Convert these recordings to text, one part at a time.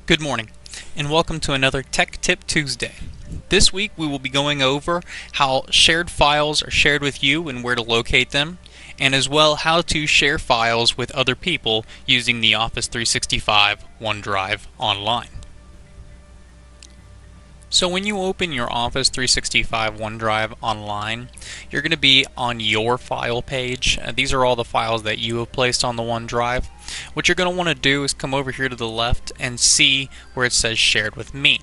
Good morning, and welcome to another Tech Tip Tuesday. This week we will be going over how shared files are shared with you and where to locate them, and as well how to share files with other people using the Office 365 OneDrive online. So when you open your Office 365 OneDrive online, you're going to be on your file page. These are all the files that you have placed on the OneDrive. What you're going to want to do is come over here to the left and see where it says shared with me.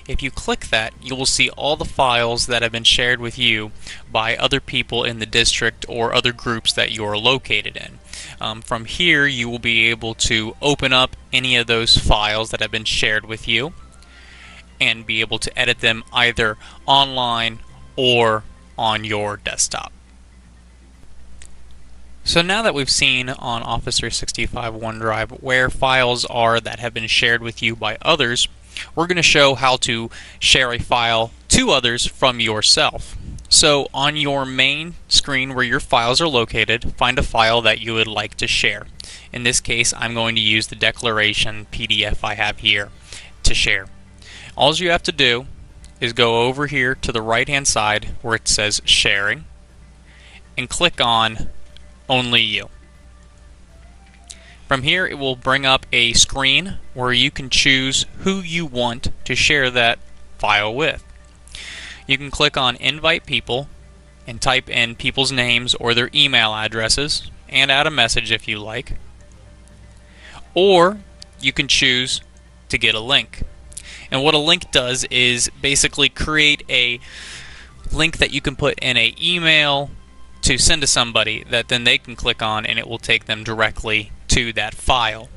If you click that, you will see all the files that have been shared with you by other people in the district or other groups that you are located in. From here, you will be able to open up any of those files that have been shared with you and be able to edit them either online or on your desktop. So now that we've seen on Office 365 OneDrive where files are that have been shared with you by others, we're going to show how to share a file to others from yourself. So on your main screen where your files are located, find a file that you would like to share. In this case, I'm going to use the declaration PDF I have here to share. All you have to do is go over here to the right hand side where it says sharing and click on only you. From here it will bring up a screen where you can choose who you want to share that file with. You can click on invite people and type in people's names or their email addresses and add a message if you like. Or you can choose to get a link. And what a link does is basically create a link that you can put in an email to send to somebody that then they can click on and it will take them directly to that file.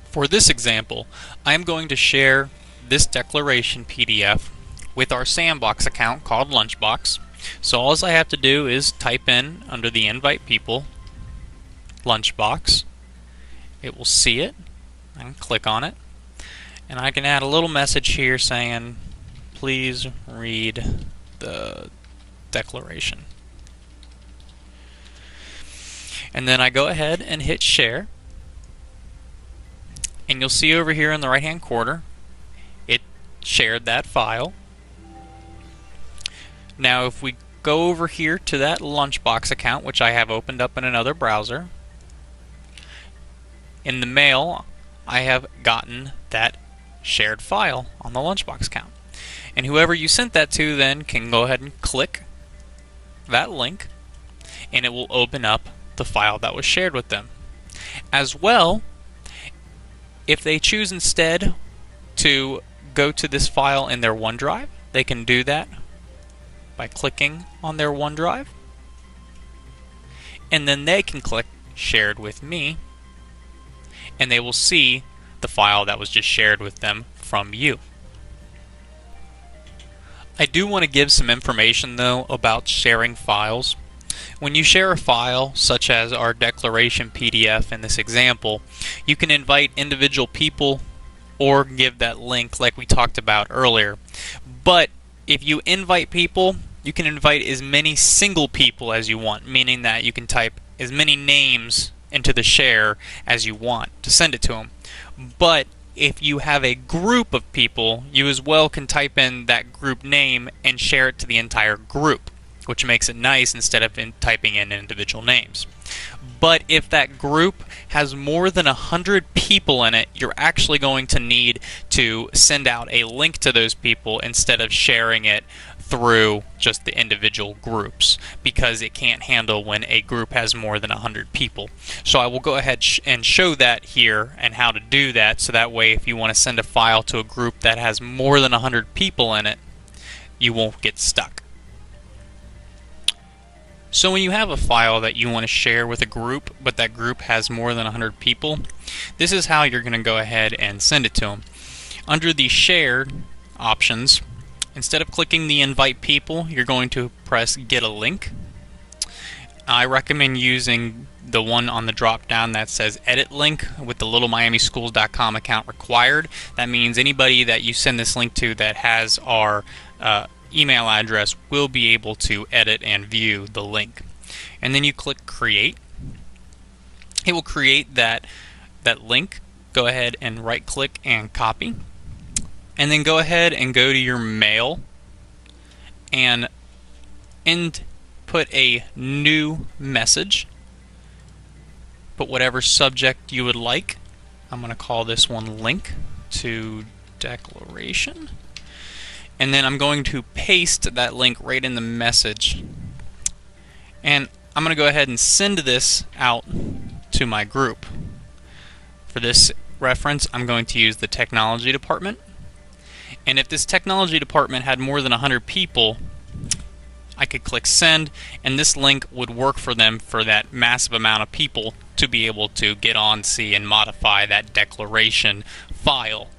For this example, I'm going to share this declaration PDF with our Sandbox account called Lunchbox. So all I have to do is type in under the invite people Lunchbox. It will see it. I can click on it. And I can add a little message here saying, please read the declaration. And then I go ahead and hit share. And you'll see over here in the right hand corner, it shared that file. Now if we go over here to that Lunchbox account, which I have opened up in another browser, in the mail I have gotten that shared file on the Lunchbox account. And whoever you sent that to then can go ahead and click that link and it will open up the file that was shared with them. As well, if they choose instead to go to this file in their OneDrive, they can do that by clicking on their OneDrive, and then they can click shared with me and they will see the file that was just shared with them from you. I do want to give some information though about sharing files. When you share a file such as our declaration PDF in this example, you can invite individual people or give that link like we talked about earlier. But if you invite people, you can invite as many single people as you want, meaning that you can type as many names into the share as you want to send it to them. But if you have a group of people, you as well can type in that group name and share it to the entire group, which makes it nice instead of typing in individual names. But if that group has more than 100 people in it, you're actually going to need to send out a link to those people instead of sharing it through just the individual groups, because it can't handle when a group has more than 100 people. So I will go ahead and show that here and how to do that, so that way if you want to send a file to a group that has more than 100 people in it, you won't get stuck. So when you have a file that you want to share with a group, but that group has more than 100 people, this is how you're going to go ahead and send it to them. Under the shared options, instead of clicking the invite people, you're going to press get a link. I recommend using the one on the drop down that says edit link with the littlemiamischools.com account required. That means anybody that you send this link to that has our email address will be able to edit and view the link. And then you click create. It will create that link go ahead and right click and copy, and then go ahead and go to your mail and put a new message. Put whatever subject you would like. I'm going to call this one link to declaration, and then I'm going to paste that link right in the message, and I'm going to go ahead and send this out to my group. For this reference, I'm going to use the technology department, and if this technology department had more than 100 people, I could click send, and this link would work for them for that massive amount of people to be able to get on, see, and modify that declaration file.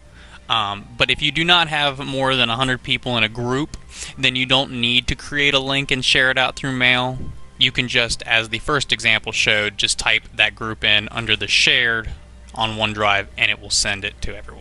But if you do not have more than 100 people in a group, then you don't need to create a link and share it out through mail. You can just, as the first example showed, just type that group in under the shared on OneDrive, and it will send it to everyone.